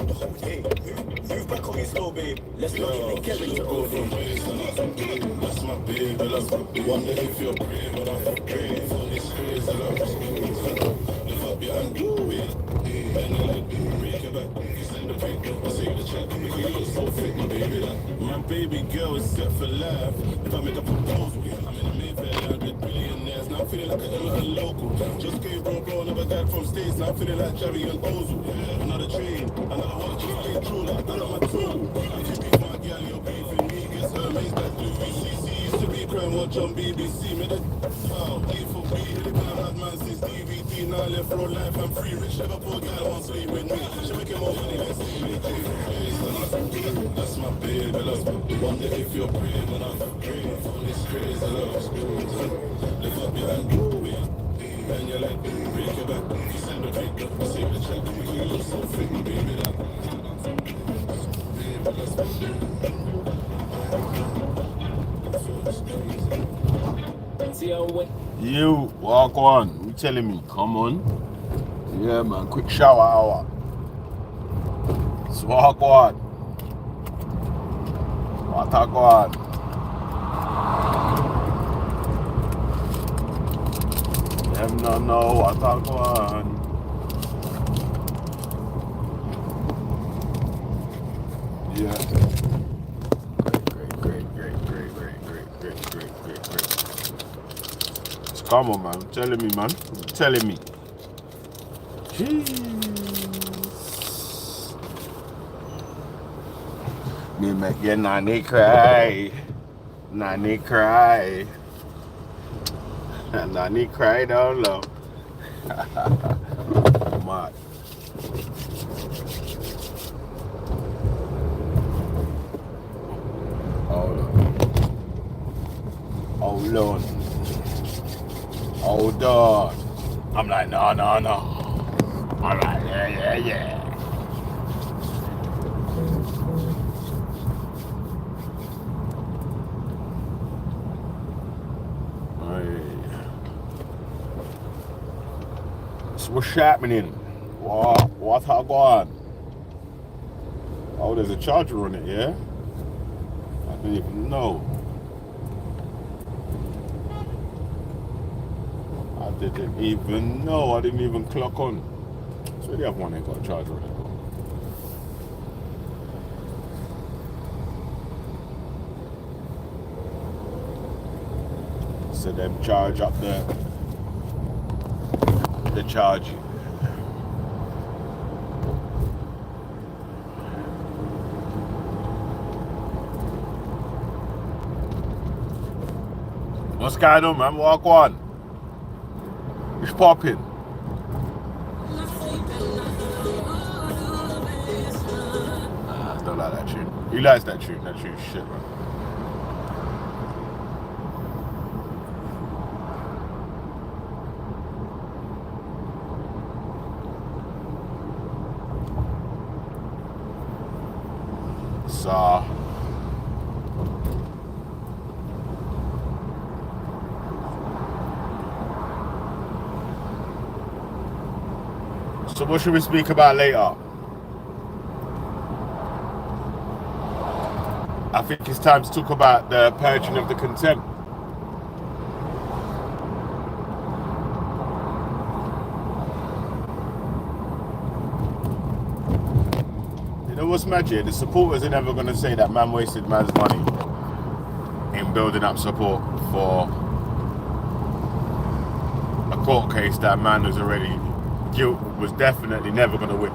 out the whole day. Move back on me slow, babe. Let's not get Kevin to OD. That's my baby, that's my baby. Wonder if you're brave, but I'm not brave. For this crazy love. Lift up your hand, bend your leg, break your back. You send the pic, I save the check. Because you look so fit, my baby. My baby girl is set for life. If I make a proposal, I'm in a Mayfair, I get billionaires. Now I'm feeling like a local. Just gave bro, another guy from States. Now I'm feeling like Jerry and Ozil. Another train, another one, just stay true. Like I got my tool. If you be my girl, you're beefing me. Gets her mates like Louis CC. Used to be crying, watch on BBC. Made a A for B. Really been a bad man since DVD. Now I left for life, I'm free. Rich Liverpool girl won't sleep with me. She making more money than CBG. That's my baby, love. Wonder if you're brave enough. For this crazy love. Lift up your hand, bend your leg, break your back. You send a pic, I save the check. Because you look so fit, my baby. You walk on, you telling me, come on. Yeah man, quick shower hour. So walk on. What I go on? Them not know what I go on. Yeah. Come on, man. Telling me, man. Telling me. Jeez. Me make your nanny cry. Nanny cry. Nanny cry down low. Mad. Hold on. Hold on. Hold on. I'm like, no. I'm like, yeah. So what's happening? What I go on? Oh, there's a charger on it, yeah? I didn't even know. I didn't even know. I didn't even clock on. So the other one ain't got a charger on it. So them charge up the charge. What's going on, man? Walk on. It's popping. I don't like that tune. He likes that tune. That tune's shit, man. So what should we speak about later? I think it's time to talk about the purging of the contempt. You know what's magic? The supporters are never going to say that man wasted man's money in building up support for a court case that man was already was definitely never going to win.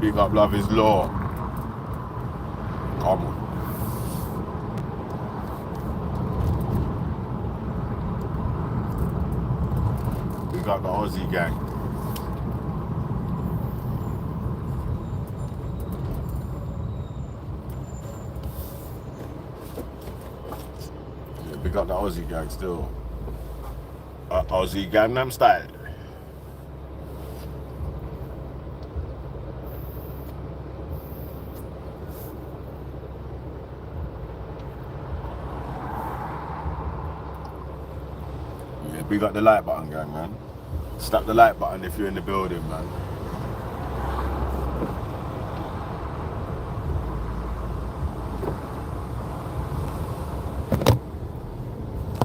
Big up Love is Law. Come on. We got the Aussie gang. We got the Aussie gang still. Aussie Gangnam Style. We got the like button, gang, man. Slap the like button if you're in the building, man.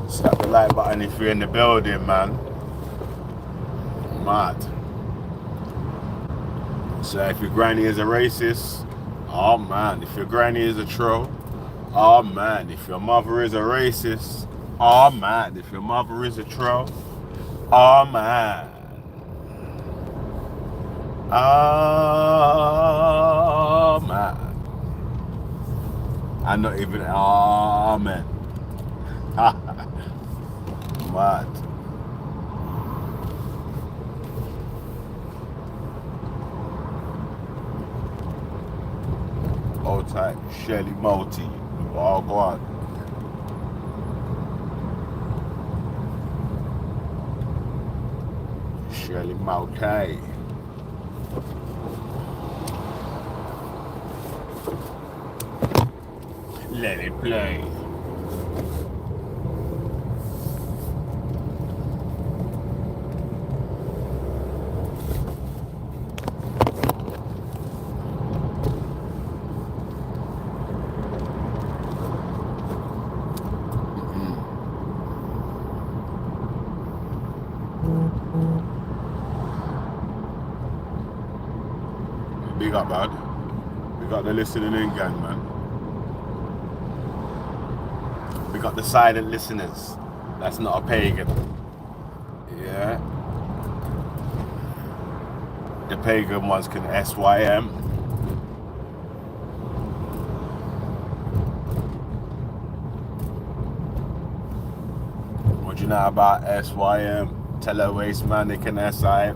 Slap the like button if you're in the building, man. Mad. So if your granny is a racist, oh man. If your granny is a troll, oh man. If your mother is a racist, oh man. If your mother is a troll, oh man. Oh man. I'm not even, oh man. Mad. Old type Shelly Multi. Oh, go on. Shelly Multi. Let it play. Big up, bud. We got the listening in gang, man. We got the silent listeners. That's not a pagan. Yeah. The pagan ones can SYM. What do you know about SYM? Tell her waist man they can SYM.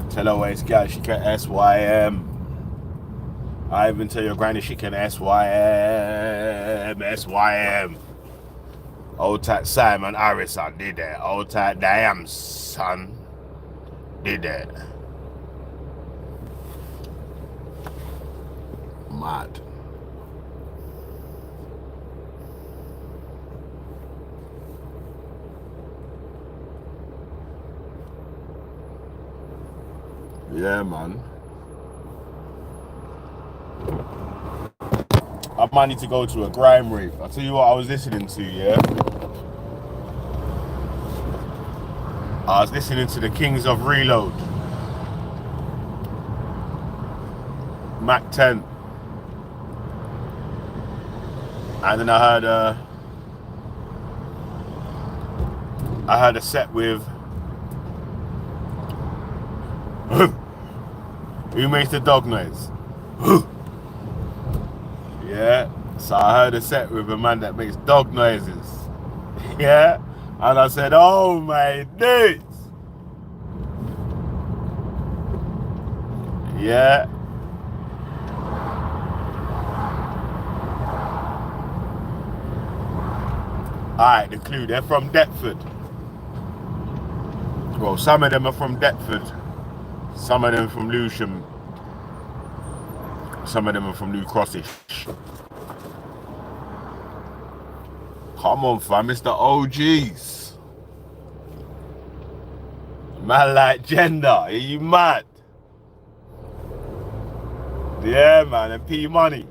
Tell her waist girl she can SYM. I even tell your granny she can SYM. Old tight Simon Harrison did that. Old tight Diane son did that. Mad. Yeah, man. I might need to go to a grime rave. I'll tell you what I was listening to, yeah? I was listening to the Kings of Reload. Mac 10. And then I heard a set with who makes the dog noise? Yeah, so I heard a set with a man that makes dog noises. Yeah, and I said, oh my days. Yeah. Alright, the clue, they're from Deptford. Well, some of them are from Deptford. Some of them from Lewisham. Some of them are from New Crossish. Come on, fam, it's the OGs. Man like gender, are you mad? Yeah, man, and P Money.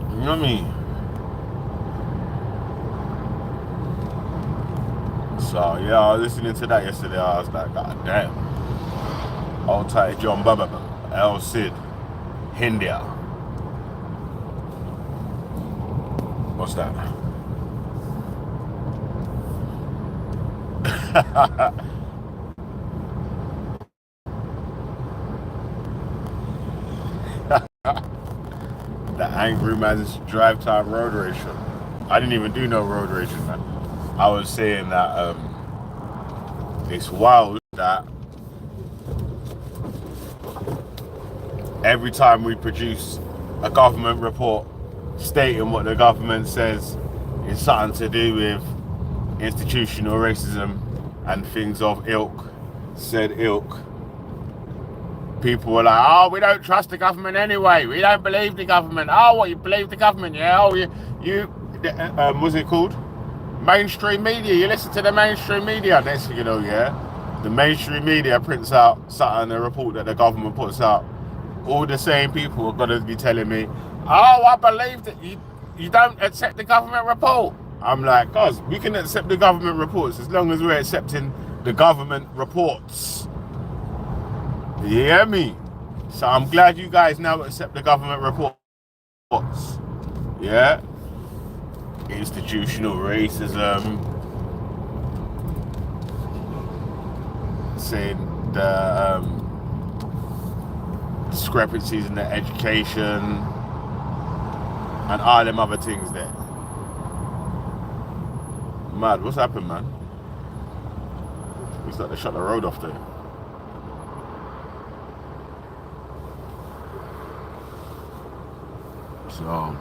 You know what I mean? So yeah, I was listening to that yesterday. I was like, God damn. Old tight John Bubba, El Cid, Hindia. What's that? The angry man's drive time road racing. I didn't even do no road racing, man. I was saying that it's wild that every time we produce a government report stating what the government says is something to do with institutional racism and things of said ilk. People were like, oh, we don't trust the government anyway. We don't believe the government. Oh, what, you believe the government? Yeah, oh, what's it called? Mainstream media. You listen to the mainstream media. Next thing you know, yeah, the mainstream media prints out something, a report that the government puts out. All the same people are going to be telling me, oh, I believe that you don't accept the government report. I'm like, guys, we can accept the government reports as long as we're accepting the government reports. You hear me? So I'm glad you guys now accept the government reports. Yeah? Institutional racism. Saying the discrepancies in the education and all them other things there. Mad, what's happened, man? Looks like they shut the road off there. So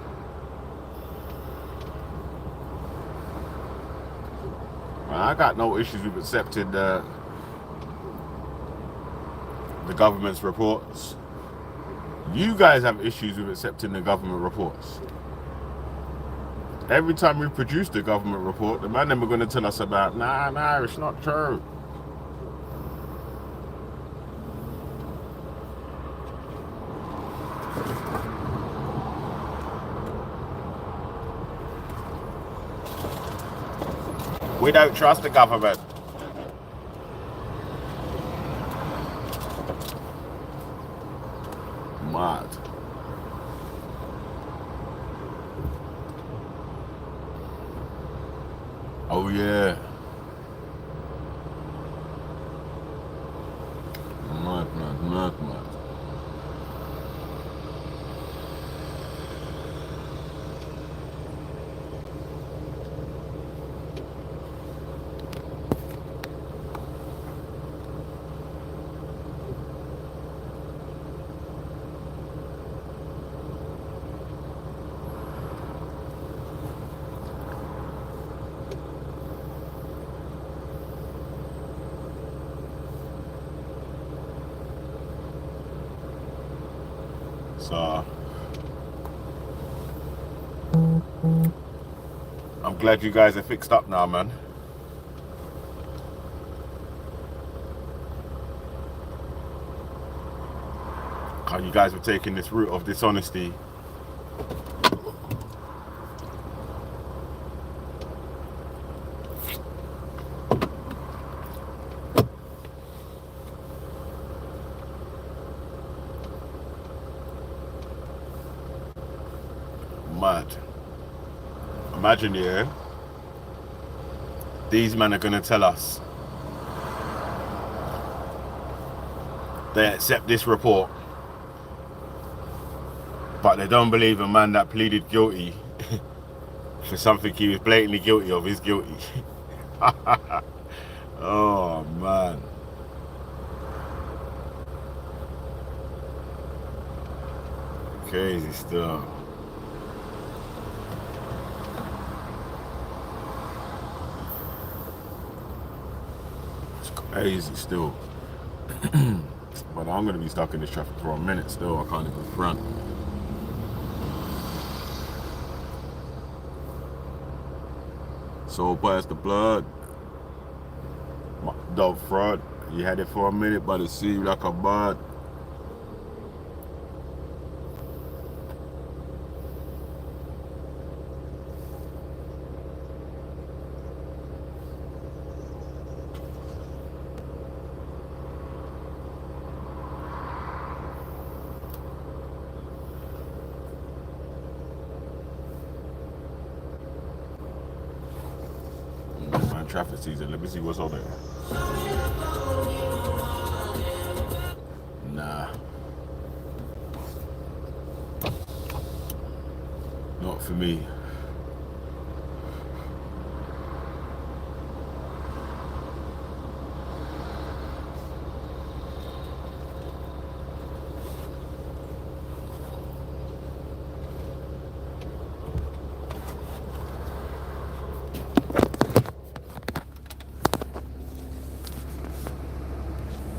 I got no issues with accepting the government's reports. You guys have issues with accepting the government reports. Every time we produce the government report, the man them are going to tell us about, nah, it's not true. We don't trust the government. Mad. Oh yeah. Mad. So I'm glad you guys are fixed up now, man. How you guys were taking this route of dishonesty. Mad. Imagine, yeah, these men are gonna tell us they accept this report, but they don't believe a man that pleaded guilty for something he was blatantly guilty of is guilty. Oh man. Crazy stuff. Crazy still. But I'm gonna be stuck in this traffic for a minute still. I can't even front. So past the blood. Dog fraud. You had it for a minute, but it seemed like a bud. Traffic season. Let me see what's on there. Nah. Not for me.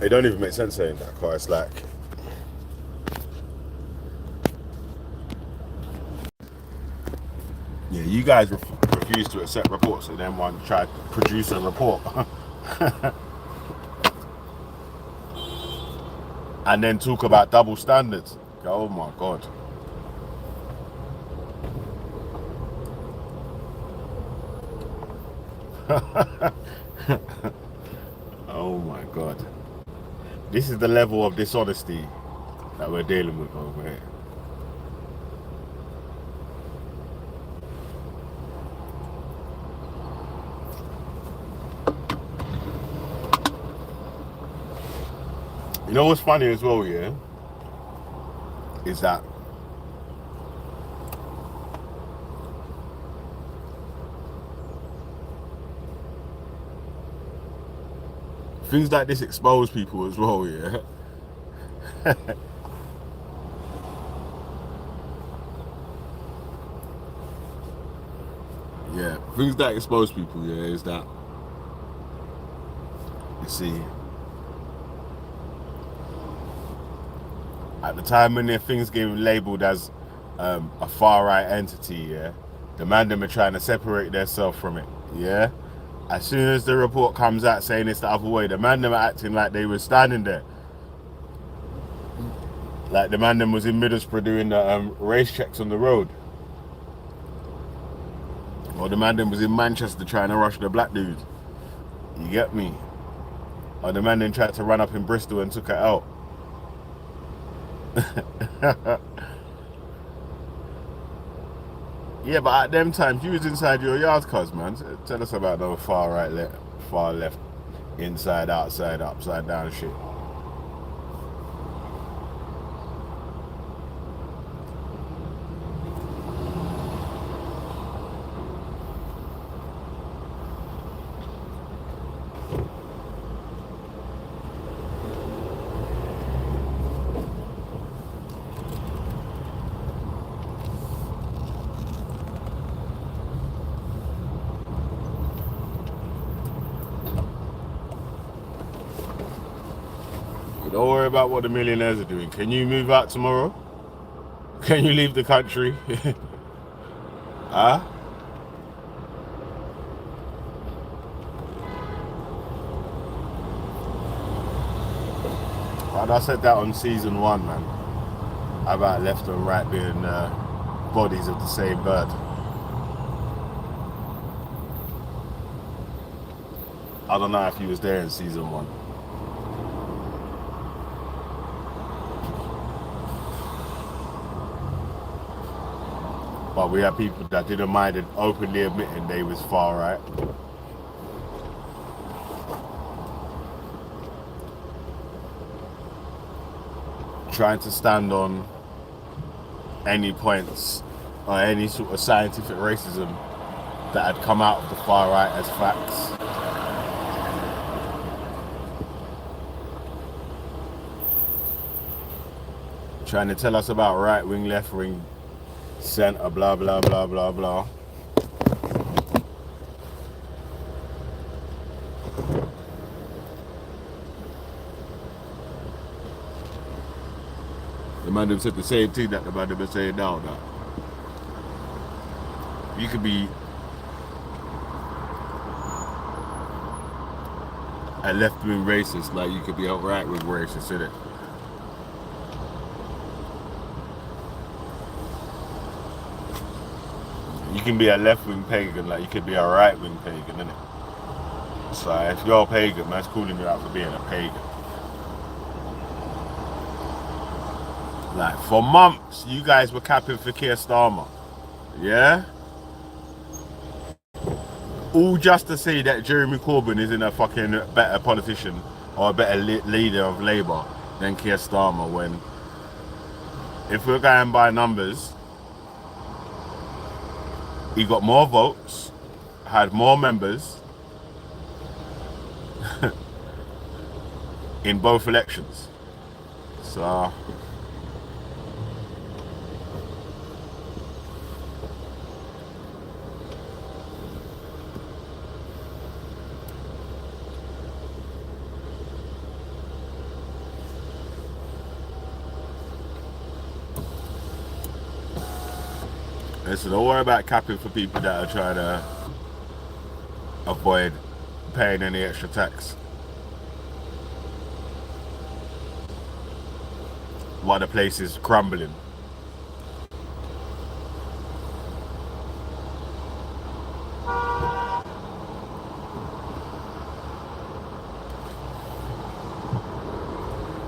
It don't even make sense saying that, cause it's like, yeah, you guys refuse to accept reports, and then one tried to produce a report, and then talk about double standards. Oh my god. Oh my god. This is the level of dishonesty that we're dealing with over here. You know what's funny as well, yeah? Is that things like this expose people as well, yeah? Yeah, things that expose people, yeah, is that, you see, at the time when their things getting labelled as a far right entity, yeah, the man them are trying to separate themselves from it, yeah. As soon as the report comes out saying it's the other way, the man them are acting like they were standing there. Like the man them was in Middlesbrough doing the race checks on the road. Or the man them was in Manchester trying to rush the black dude. You get me? Or the man then tried to run up in Bristol and took it out. Yeah, but at them times you was inside your yard, cuz, man. Tell us about no far right, far left, inside, outside, upside down shit. Don't worry about what the millionaires are doing. Can you move out tomorrow? Can you leave the country? Huh? And I said that on season 1, man. About left and right being bodies of the same bird. I don't know if he was there in season 1. But we had people that didn't mind it openly admitting they was far right. Trying to stand on any points or any sort of scientific racism that had come out of the far right as facts. Trying to tell us about right wing, left wing, centre, blah blah blah blah blah. The man them said the same thing that the man them are saying now. That you could be a left-wing racist, like you could be a right-wing racist, innit? You can be a left-wing pagan, like you could be a right-wing pagan, innit? So if you're a pagan, man's calling you out for being a pagan. Like for months, you guys were capping for Keir Starmer, yeah? All just to say that Jeremy Corbyn isn't a fucking better politician or a better leader of Labour than Keir Starmer, when if we're going by numbers, he got more votes, had more members in both elections. So Listen, don't worry about capping for people that are trying to avoid paying any extra tax while the place is crumbling.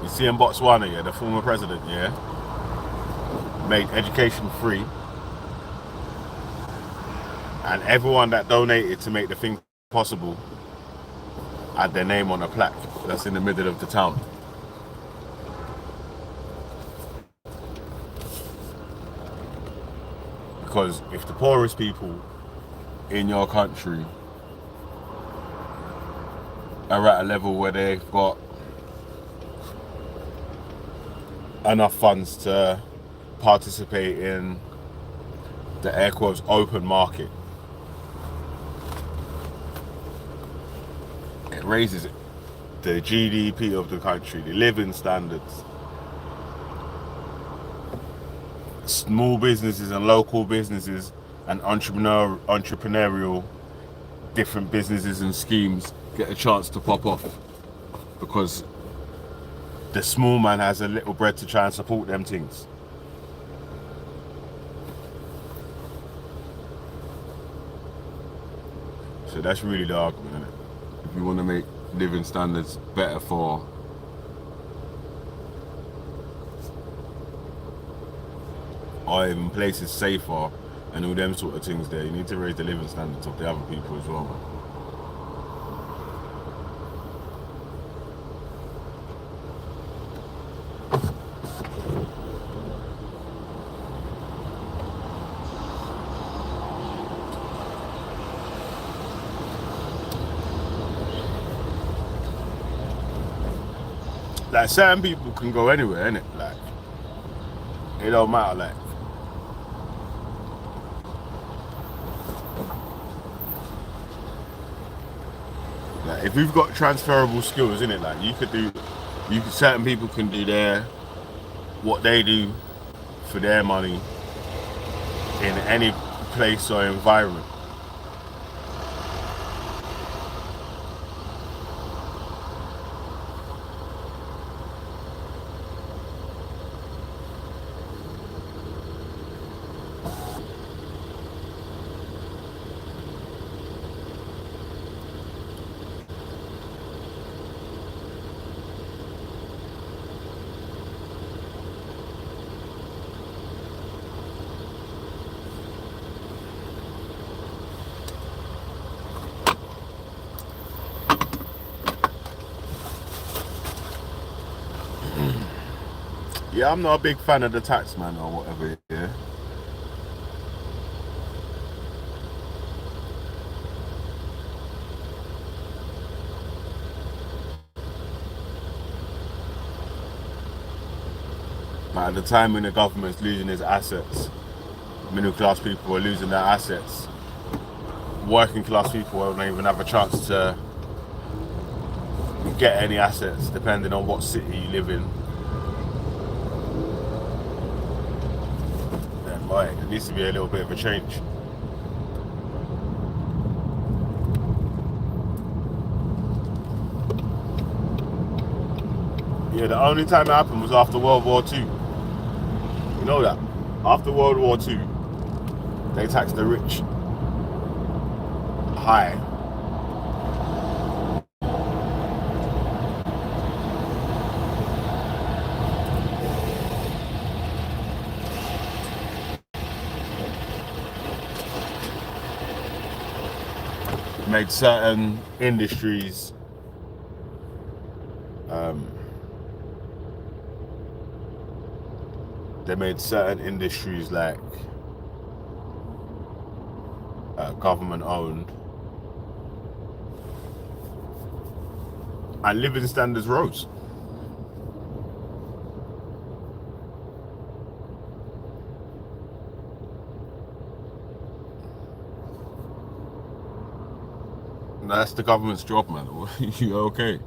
You see in Botswana, yeah, the former president, yeah, made education free, and everyone that donated to make the thing possible had their name on a plaque that's in the middle of the town. Because if the poorest people in your country are at a level where they've got enough funds to participate in the air quotes open market, it raises the GDP of the country, the living standards. Small businesses and local businesses and entrepreneurial different businesses and schemes get a chance to pop off because the small man has a little bread to try and support them things. So that's really the argument, isn't it? If we want to make living standards better for or even places safer and all them sort of things there, you need to raise the living standards of the other people as well, man. Like certain people can go anywhere, innit? Like it don't matter, like if we've got transferable skills, innit? Like certain people can do what they do for their money in any place or environment. Yeah, I'm not a big fan of the tax man or whatever, yeah. But at the time when the government's losing its assets, middle class people are losing their assets, working class people won't even have a chance to get any assets depending on what city you live in. Right, there needs to be a little bit of a change. Yeah, the only time it happened was after World War II. You know that? After World War II, they taxed the rich high. Made certain industries like government owned, and living standards rose. That's the government's job, man. You okay?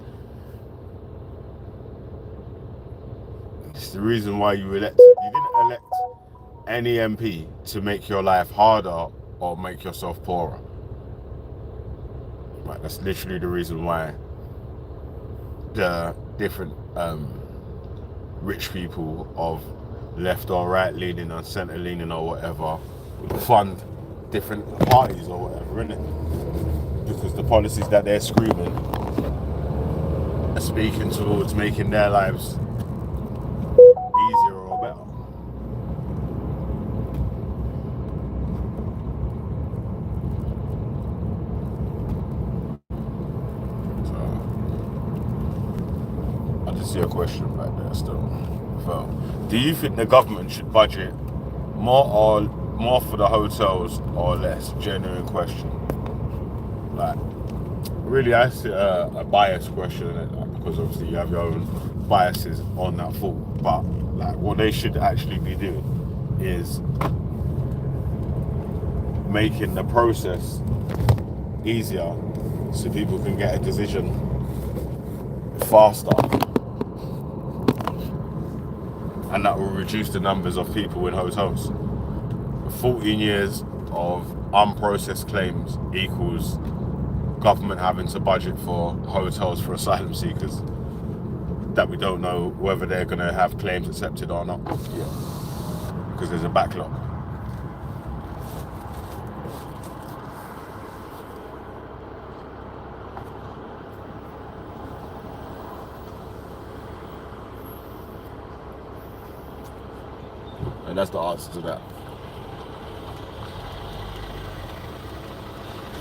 It's the reason why you elected. You didn't elect any MP to make your life harder or make yourself poorer. Right, that's literally the reason why the different rich people of left or right leaning or centre leaning or whatever fund different parties or whatever, innit? Because the policies that they're screaming are speaking towards making their lives easier or better. I just see a question back there still. So, do you think the government should budget more for the hotels or less? Genuine question. Like, really, I see a biased question, because obviously you have your own biases on that thought. But like, what they should actually be doing is making the process easier so people can get a decision faster, and that will reduce the numbers of people in hotels. 14 years of unprocessed claims equals government having to budget for hotels for asylum seekers that we don't know whether they're going to have claims accepted or not yet, because there's a backlog. And that's the answer to that.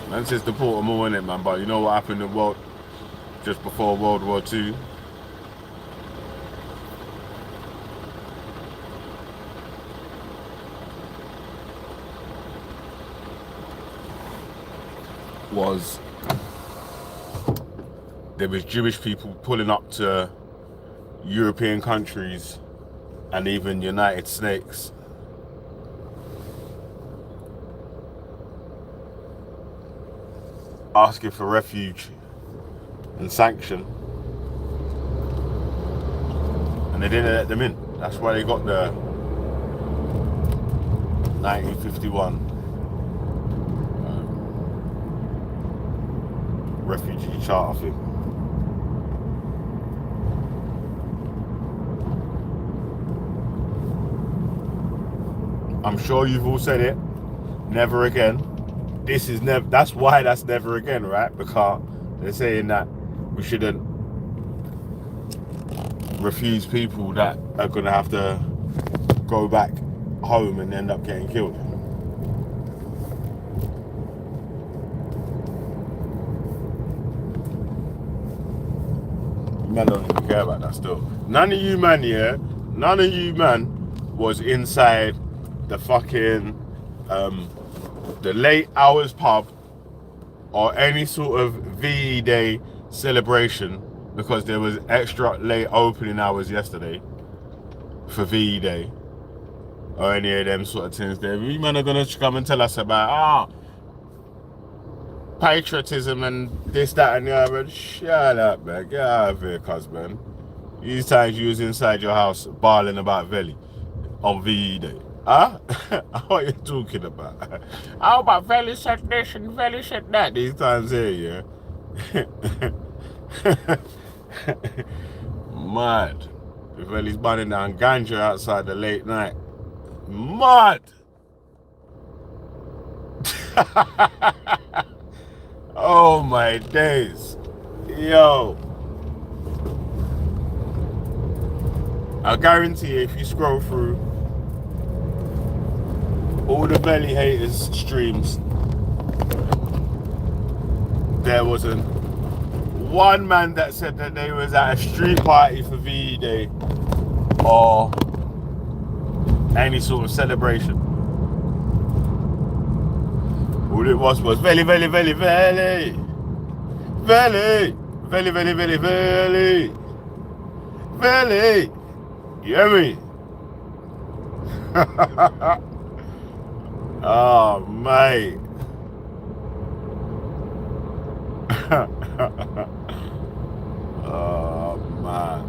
Man says the Portable, innit, man? But you know what happened in world just before World War II? Was there was Jewish people pulling up to European countries and even United States asking for refuge and sanction, and they didn't let them in. That's why they got the 1951 refugee charter thing. I'm sure you've all said it. Never again. This is never. That's why that's never again, right? Because they're saying that we shouldn't refuse people that are gonna have to go back home and end up getting killed. Man don't even care about that still. None of you man, yeah. None of you man was inside the fucking the late hours pub or any sort of VE Day celebration, because there was extra late opening hours yesterday for VE Day, or any of them sort of things there. You men are gonna come and tell us about patriotism and this, that and the other. Shut up, man. Get out of here, cuz, man. These times you was inside your house bawling about Velle on VE Day. Huh? What are you talking about? How about Velle said this and Velle said that? These times here, yeah. Mad. Velle's burning down ganja outside the late night. Mad. Oh my days. Yo. I guarantee you, if you scroll through all the Velle haters streams, there wasn't one man that said that they was at a street party for VE Day or any sort of celebration. All it was Velle, Velle, Velle, Velle, Velle, Velle, Velle, Velle, Velle, Velle. You hear me? Oh, mate. Oh, man.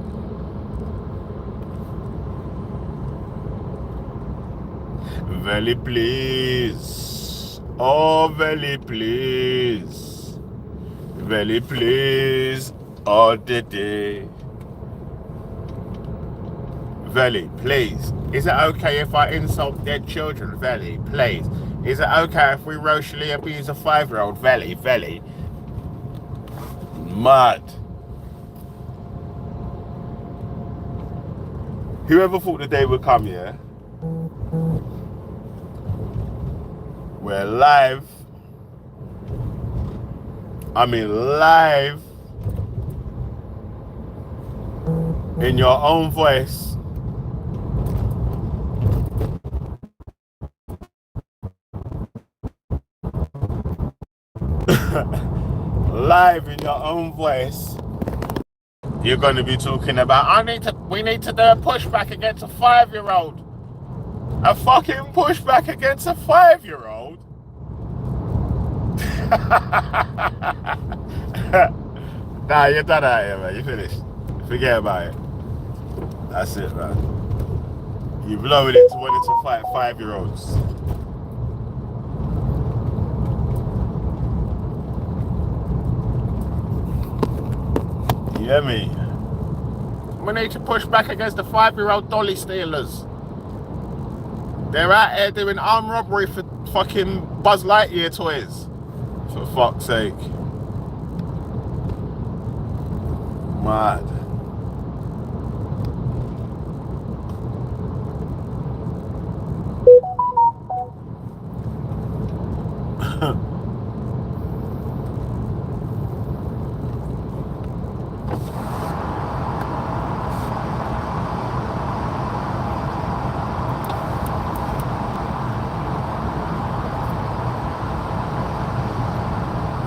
Velle, please. Oh, Velle, please. Velle, please. All the day. Velle, please. Is it okay if I insult dead children? Velle, please. Is it okay if we racially abuse a 5-year-old? Velle, Velle. Mad. Whoever thought the day would come here? We're live. I mean live in your own voice. Live in your own voice. You're going to be talking about, we need to do a pushback against a 5-year-old. A fucking pushback against a 5-year-old? Nah, you're done out here, man. You finished. Forget about it. That's it, man. You've lowered it to wanting to fight 5-year-olds. You hear me? We need to push back against the 5-year-old dolly stealers. They're out here doing armed robbery for fucking Buzz Lightyear toys. For fuck's sake. Mad.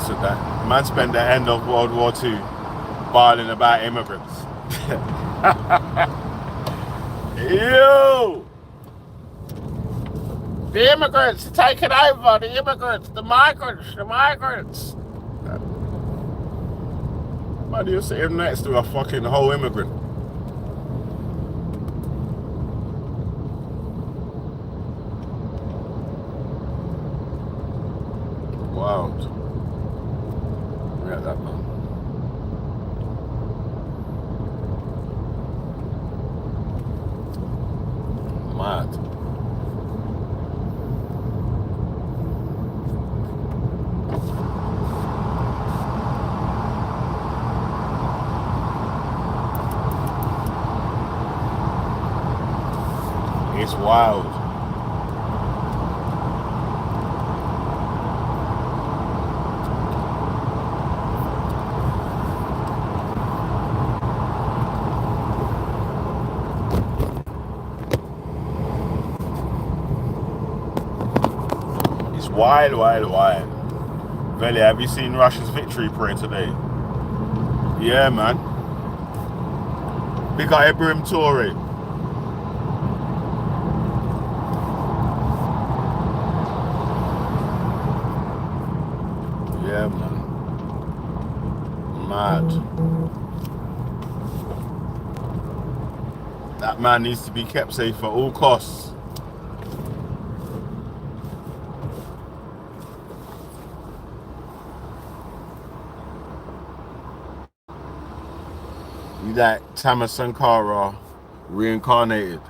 So that man spent the end of World War II barling about immigrants. Yo! The immigrants are taking over, the immigrants, the migrants. Man, you're sitting next to a fucking whole immigrant. Wow. Look at that, man. Mad. It's wild. Wild, wild, wild. Velle, have you seen Russia's victory parade today? Yeah, man. Big up Ibrahim Toure. Yeah, man. Mad. That man needs to be kept safe at all costs. That Thomas Sankara reincarnated.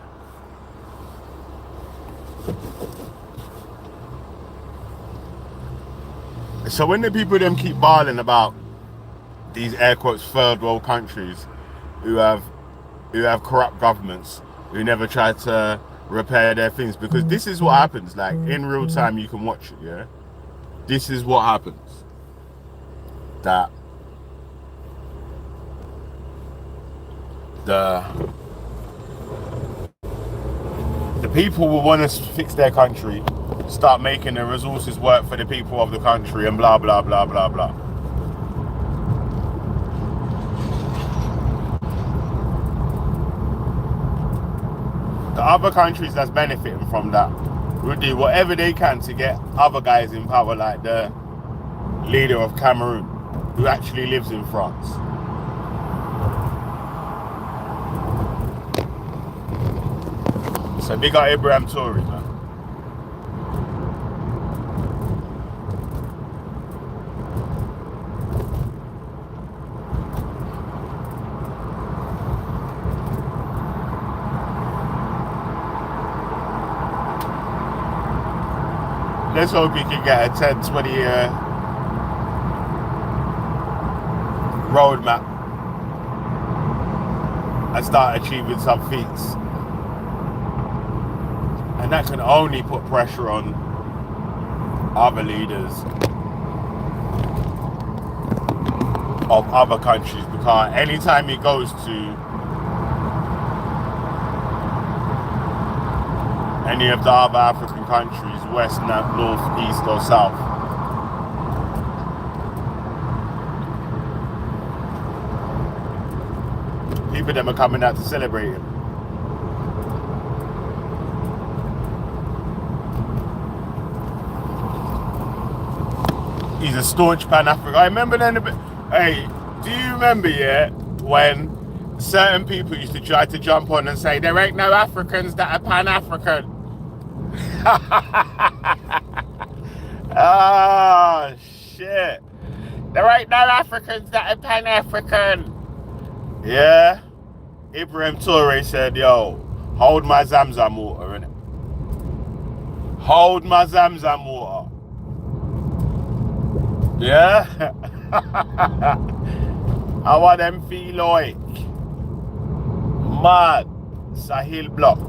So when the people them keep barling about these air quotes third world countries who have corrupt governments who never try to repair their things, because this is what happens, like in real time you can watch it, yeah? This is what happens. That the people will want to fix their country, start making the resources work for the people of the country, and blah blah blah blah blah. The other countries that's benefiting from that will do whatever they can to get other guys in power, like the leader of Cameroon, who actually lives in France. So big up Ibrahim Toure, man. let's hope he can get a 10, 20-year roadmap and start achieving some feats. And that can only put pressure on other leaders of other countries, because anytime he goes to any of the other African countries, west, north, east or south, people of them are coming out to celebrate him. He's a staunch Pan-African. I remember then. Hey, do you remember, when certain people used to try to jump on and say there ain't no Africans that are Pan-African? Oh shit! There ain't no Africans that are Pan-African. Yeah, Ibrahim Toure said, "Yo, hold my Zamzam water, innit? Hold my Zamzam water." Yeah. How are them feel like? Mad. Sahil block.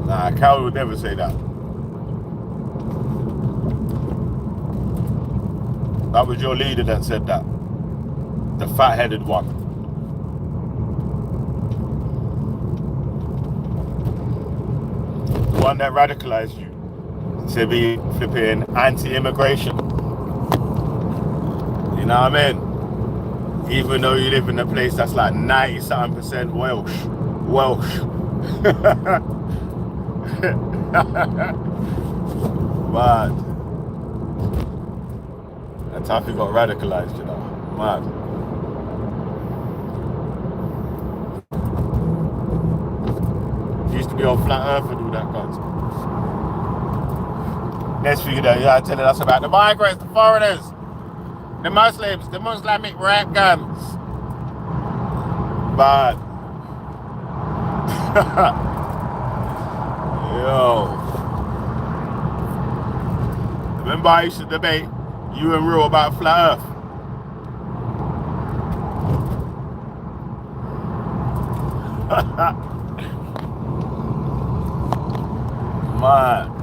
Nah, Cal would never say that. That was your leader that said that. The fat-headed one. The one that radicalized you to be flipping anti-immigration. You know what I mean? Even though you live in a place that's like 90-something% Welsh. Mad. That's how he got radicalized, you know. Mad. He used to be on flat earth and all that guns. Next thing you know, you're telling us about the migrants, the foreigners, the Muslims, the Muslimic rap guns. But yo. Remember I used to debate you and Real about flat earth? Man.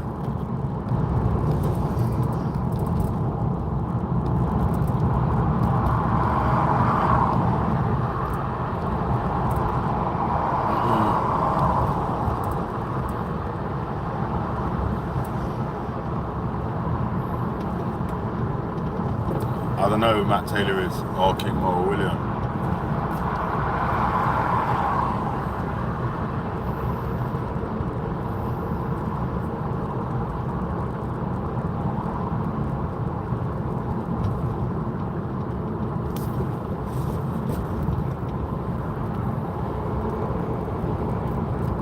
I don't know who Matt Taylor is, or King Moore William.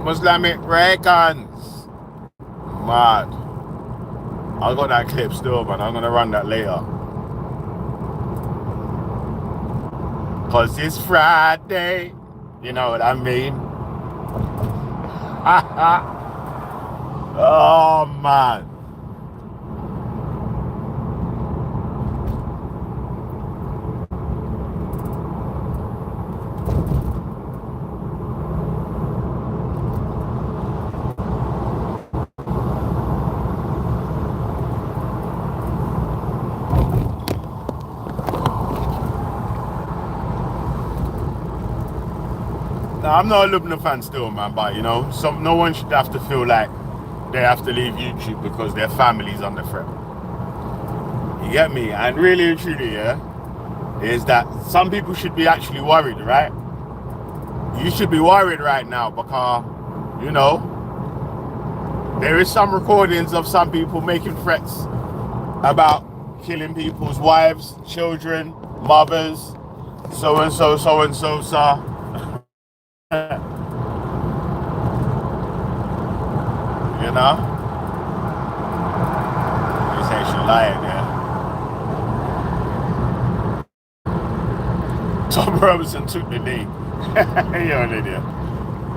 Muslimic ray guns. Mad. I got that clip still, man. I'm gonna run that later. Cause it's Friday. You know what I mean? Oh man. Now, I'm not a Lebanon fan still, man, but you know, no one should have to feel like they have to leave YouTube because their family's under threat. You get me? And really and truly, is that some people should be actually worried, right? You should be worried right now because, you know, there is some recordings of some people making threats about killing people's wives, children, mothers, so-and-so, so-and-so, sir. You know? You say lying, yeah. Tom Robinson took the knee. You're an idiot.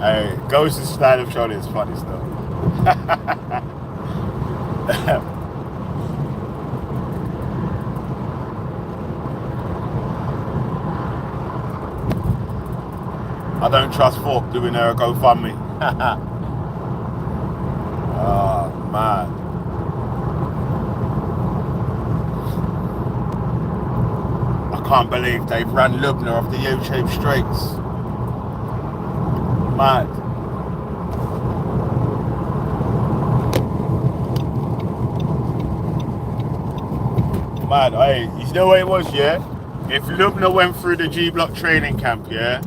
Hey, Ghost's style of shot is funny stuff. I don't trust Fork doing their GoFundMe. Oh, man. I can't believe they've ran Lubna off the U-shaped streets. Mad. Mad. Hey, you know what it was, yeah? If Lubna went through the G-Block training camp, yeah?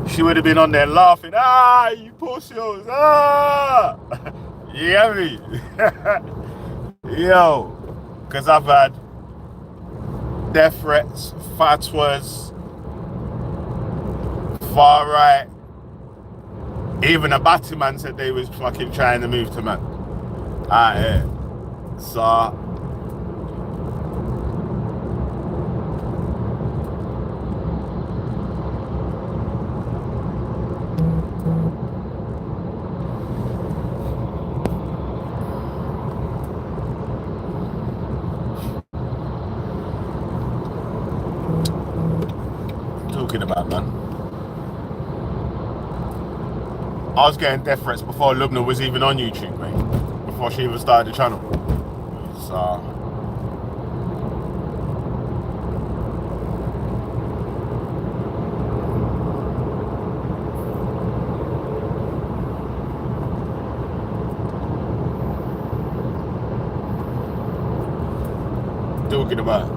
She would have been on there laughing. Ah, you pussies. Ah. You hear me? Yo. Because I've had death threats, fatwas, far right. Even a batty man said they was fucking trying to move to man. Yeah. So talking about, man. I was getting death threats before Lubna was even on YouTube, mate. Before she even started the channel. So talking about.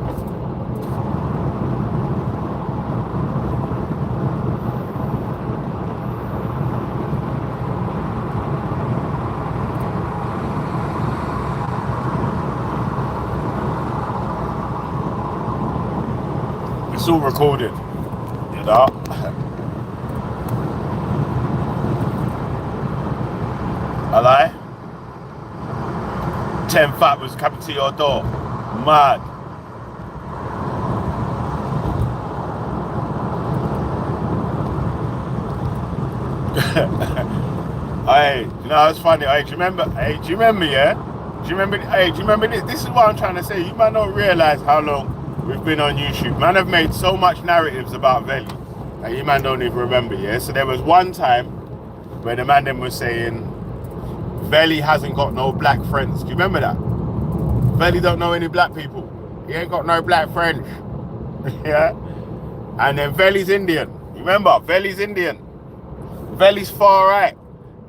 It's all recorded, you know. I lie. 10 fat was coming to your door. Mad. Hey, you know it's funny. Hey, do you remember? Hey, do you remember? Yeah. Do you remember? Hey, do you remember this? This is what I'm trying to say. You might not realize how long we've been on YouTube. Man have made so much narratives about Velle that you man don't even remember, yeah? So there was one time where the man then was saying Velle hasn't got no black friends. Do you remember that? Velle don't know any black people. He ain't got no black friends. Yeah? And then Velle's Indian. You remember? Velle's Indian. Velle's far right.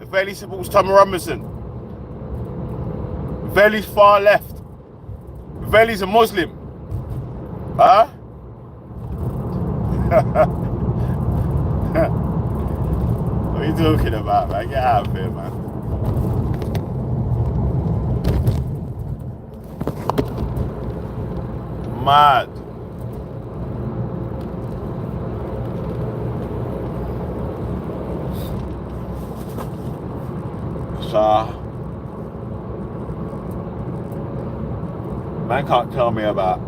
Velle supports Tom Robinson. Velle's far left. Velle's a Muslim. Huh? What are you talking about, man? Get out of here, man. Mad. So, man can't tell me about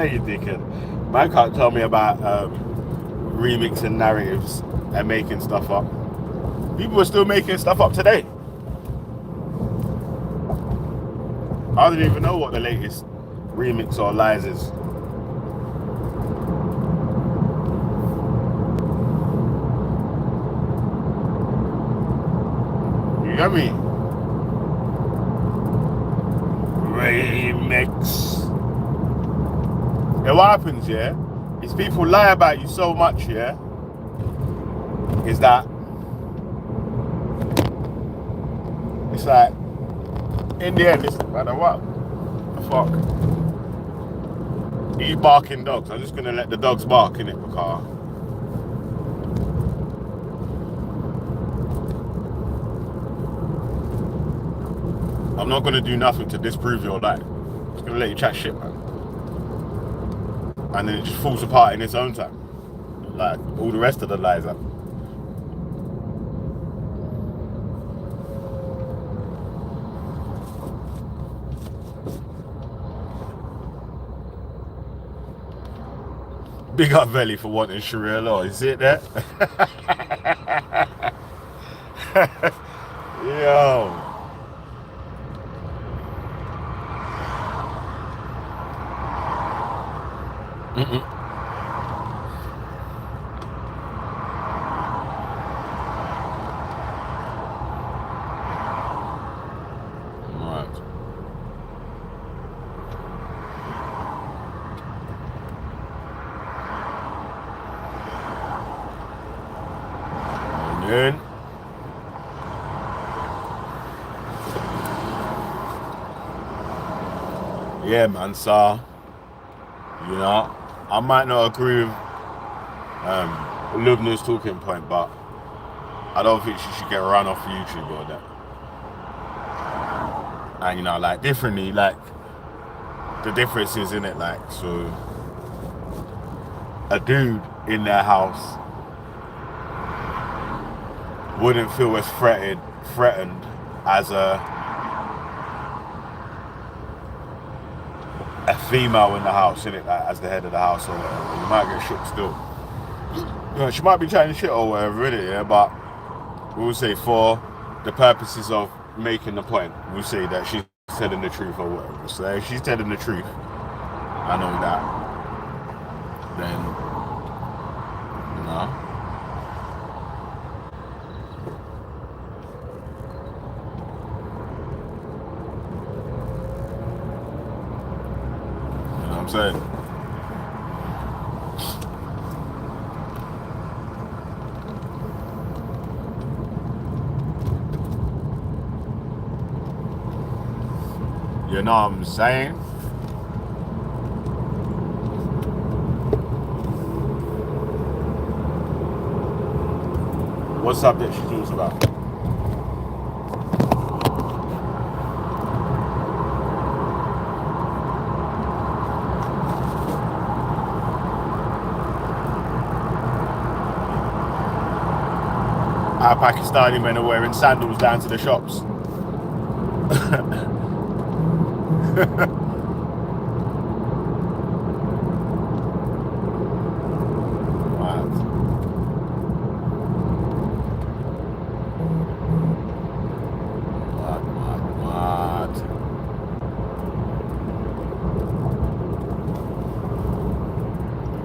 you dickhead. Man can't tell me about remixing narratives and making stuff up. People are still making stuff up today. I don't even know what the latest remix or lies is. You got me? Remix. And what happens, yeah, is people lie about you so much, yeah, is that it's like, in the end, listen, matter what the fuck. These barking dogs, I'm just gonna let the dogs bark in it because I'm not gonna do nothing to disprove your lie. I'm just gonna let you chat shit, man. And then it just falls apart in its own time, like all the rest of the lies up. Big up Velle for wanting Sharia law. You see it there? Yo. Right. And then yeah, man, so you know, I might not agree with Lubna's talking point, but I don't think she should get run off YouTube or that. And you know, like differently, like the difference is in it, like, so a dude in their house wouldn't feel as threatened as a female in the house, innit? Like as the head of the house or whatever. You might get shook still. You know, she might be chatting shit or whatever, innit? Yeah, but we'll say for the purposes of making the point, we'll say that she's telling the truth or whatever. So if she's telling the truth, I know that, then, you know, what I'm saying? You know what I'm saying? What subject she talks about? Our Pakistani men are wearing sandals down to the shops.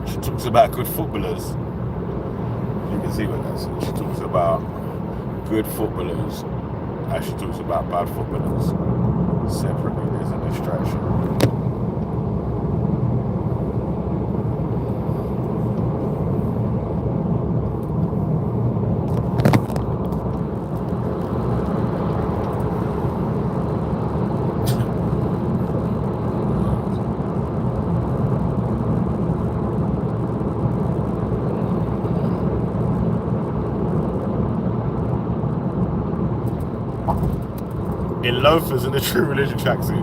She talks about good footballers. You can see what that says. She talks about good footballers and she talks about bad footballers separately. There's a distraction. In loafers in the True Religion tracksuit.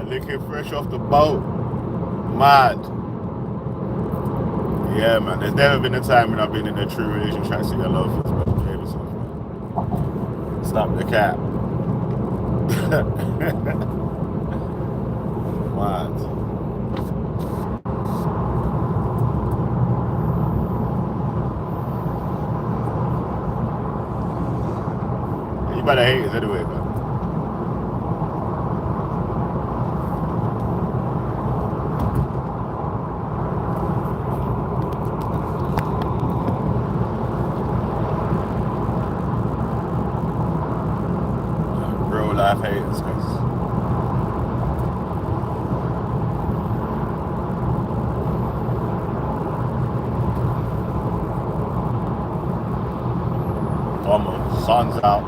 Looking fresh off the boat. Mad. Yeah, man. There's never been a time when I've been in a True Religion tracksuit and loafers, but behave yourself, man. Stop the cat. Mad. You better hate us anyway, man. Real life haters, cause come on, sun's out.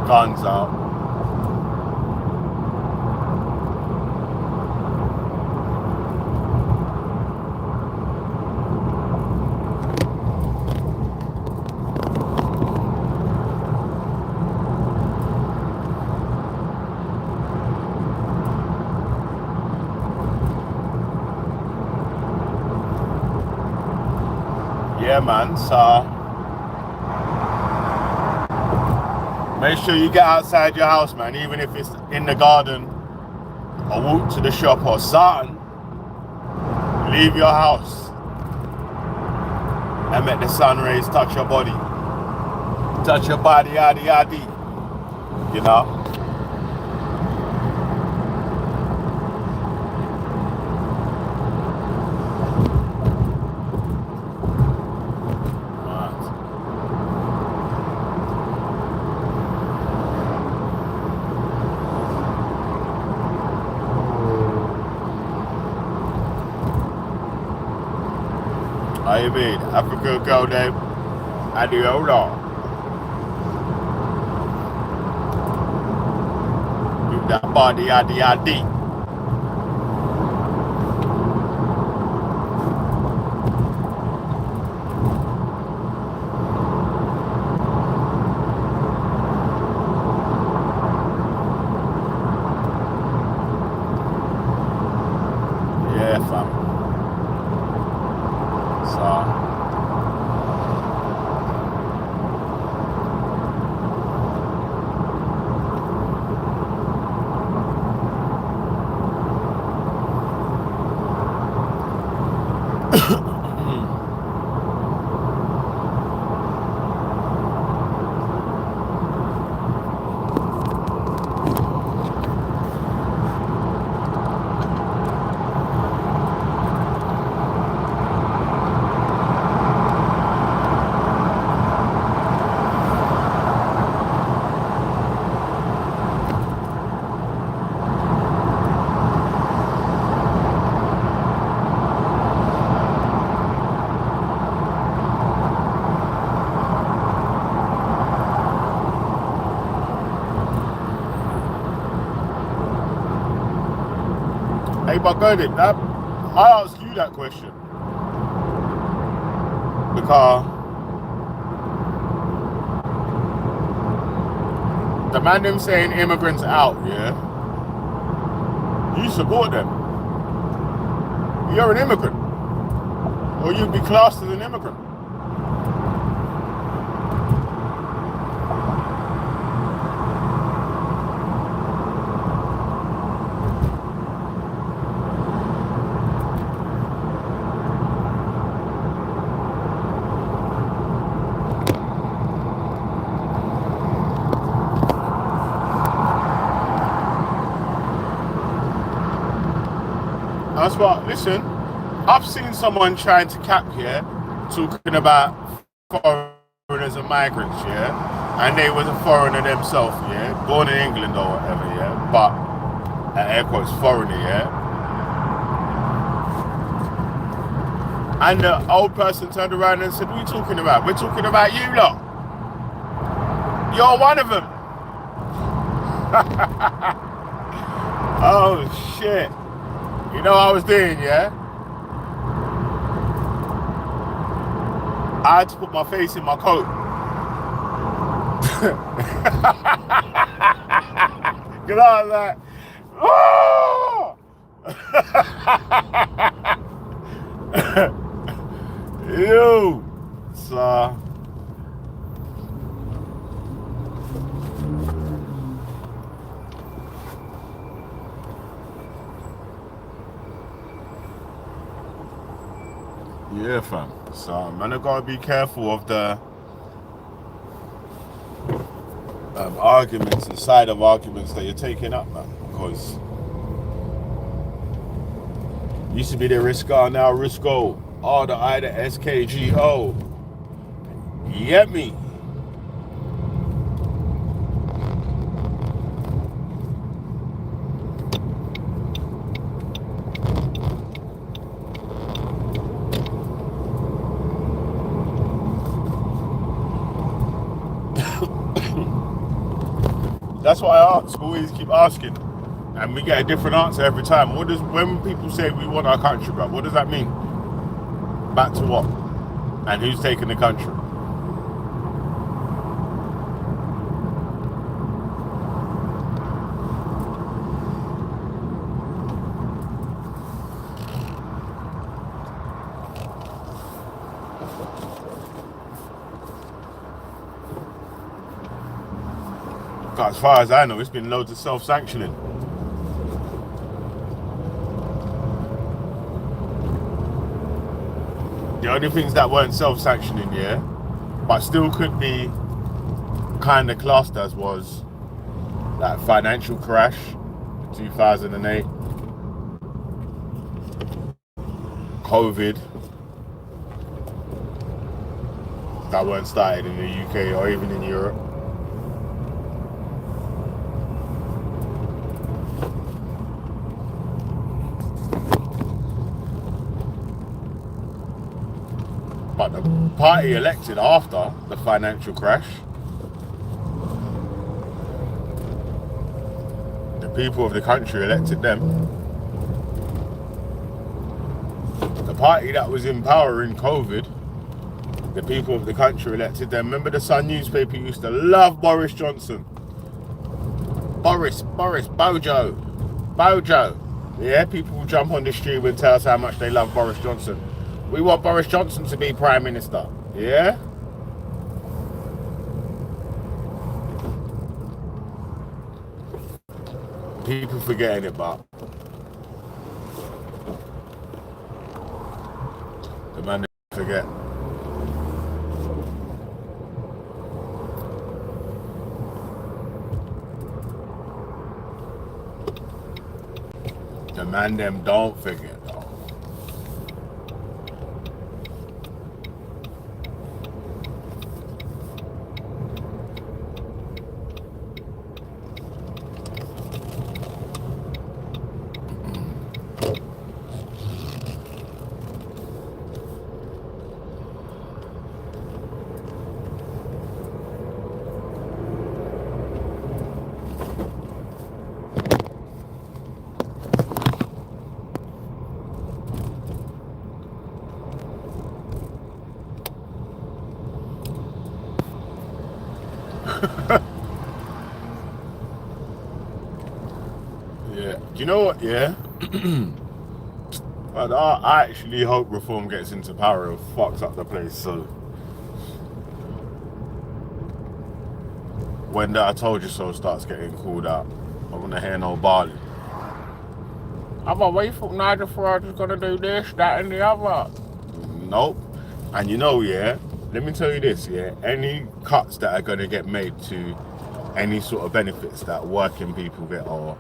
Guns out. Yeah, man, so make sure you get outside your house, man, even if it's in the garden or walk to the shop or something, leave your house and let the sun rays touch your body, yada yada, you know. How you mean? Africa girl name Adiola. Move that body yada yada. Yeah, fam. So hey, but Gordon, I ask you that question because the man them saying immigrants out, yeah, you support them. You're an immigrant, or you'd be classed as an immigrant. That's what, listen, I've seen someone trying to cap here, talking about foreigners and migrants, yeah, and they was a foreigner themselves, yeah, born in England or whatever, yeah, but, air quotes, foreigner, yeah. And the old person turned around and said, what are you talking about? We're talking about you lot. You're one of them. Oh, shit. You know what I was doing, yeah? I had to put my face in my coat. Because I was like, oh! Ew. So, yeah, fam. So, man, I gotta be careful of the arguments and side of arguments that you're taking up, man. Because used to be the Risco, now Risco. Oh, the I, the SKGO. You get me? That's why I always keep asking, and we get a different answer every time. When people say we want our country back, what does that mean? Back to what? And who's taking the country? As far as I know, it's been loads of self-sanctioning. the only things that weren't self-sanctioning, yeah, but still could be kind of classed as was that financial crash, 2008, COVID, that weren't started in the UK or even in Europe. But the party elected after the financial crash, the people of the country elected them. The party that was in power in COVID, the people of the country elected them. Remember the Sun newspaper used to love Boris Johnson. Boris, Bojo. Yeah, people jump on the street and tell us how much they love Boris Johnson. We want Boris Johnson to be Prime Minister. Yeah? People forgetting it, but the man forget. The man them don't forget though. Yeah. Do you know what? Yeah. But I actually hope reform gets into power and fucks up the place. So when the "I told you so" starts getting called out, I want to hear no barley. I'm away from Nigel Farage is gonna do this, that, and the other. Nope. And you know, yeah. Let me tell you this, yeah. Any cuts that are gonna get made to any sort of benefits that working people get or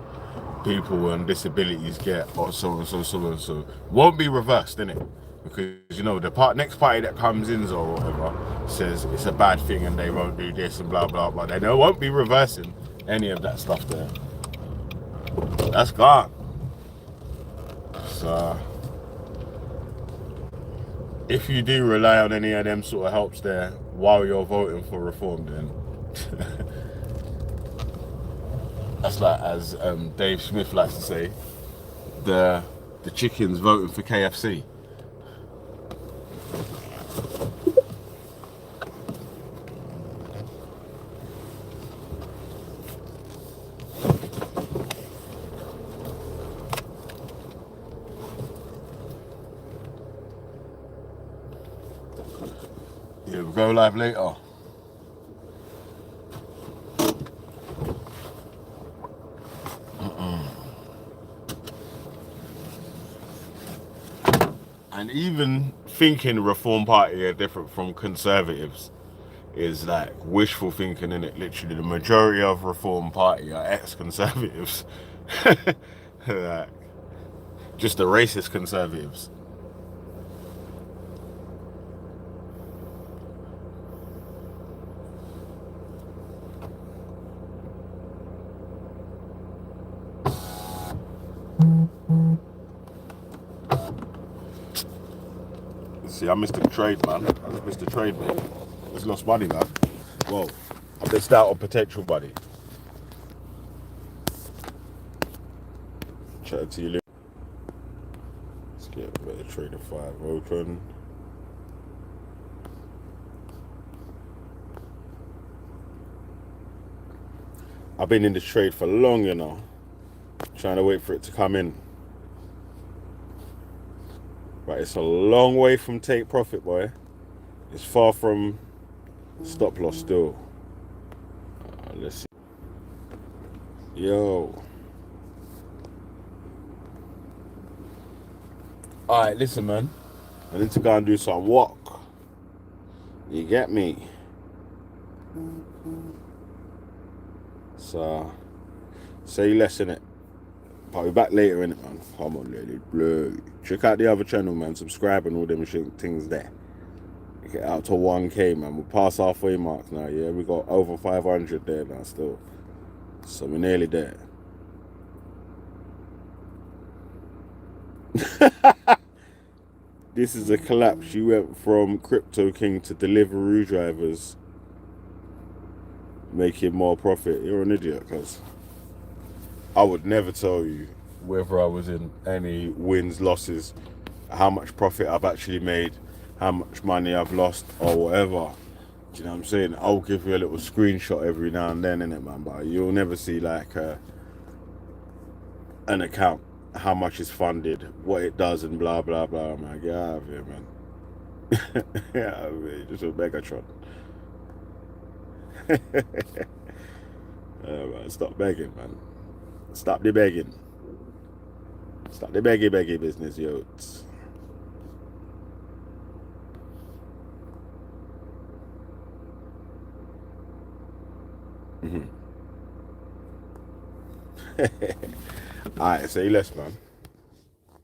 people on disabilities get or so and so won't be reversed, innit? Because you know the next party that comes in or whatever says it's a bad thing and they won't do this and blah blah blah. They won't be reversing any of that stuff there. That's gone. So if you do rely on any of them sort of helps there while you're voting for reform, then that's like, as Dave Smith likes to say, the chickens voting for KFC. Yeah, we'll go live later. And even thinking Reform Party are different from Conservatives is like wishful thinking, in it. Literally, the majority of Reform Party are ex-Conservatives. Like, just the racist Conservatives. See, I missed the trade, man. I just missed the trade, mate. Just lost money, man. Whoa. I missed out on potential money. Chat to you later. Let's get a better trader 5 open. I've been in this trade for long, you know. Trying to wait for it to come in. But it's a long way from take profit, boy. It's far from stop loss still. Let's see. Yo. Alright, listen, man. I need to go and do some walk. You get me? So, say less in it. I'll be back later in it, man. Come on, lady. Blue. Check out the other channel, man. Subscribe and all them things there. Get out to 1K, man. We'll pass halfway mark now, yeah? We got over 500 there now still. So we're nearly there. This is a collapse. You went from Crypto King to Deliveroo drivers making more profit. You're an idiot, cuz I would never tell you whether I was in any wins, losses, how much profit I've actually made, how much money I've lost, or whatever. Do you know what I'm saying? I'll give you a little screenshot every now and then, innit, man? But you'll never see like an account, how much is funded, what it does, and blah blah blah, man. Get out of here, man. Get out of here. Just a Megatron. Man, stop begging, man. Stop the begging. Stop the beggy business, yo. Alright, say less, man.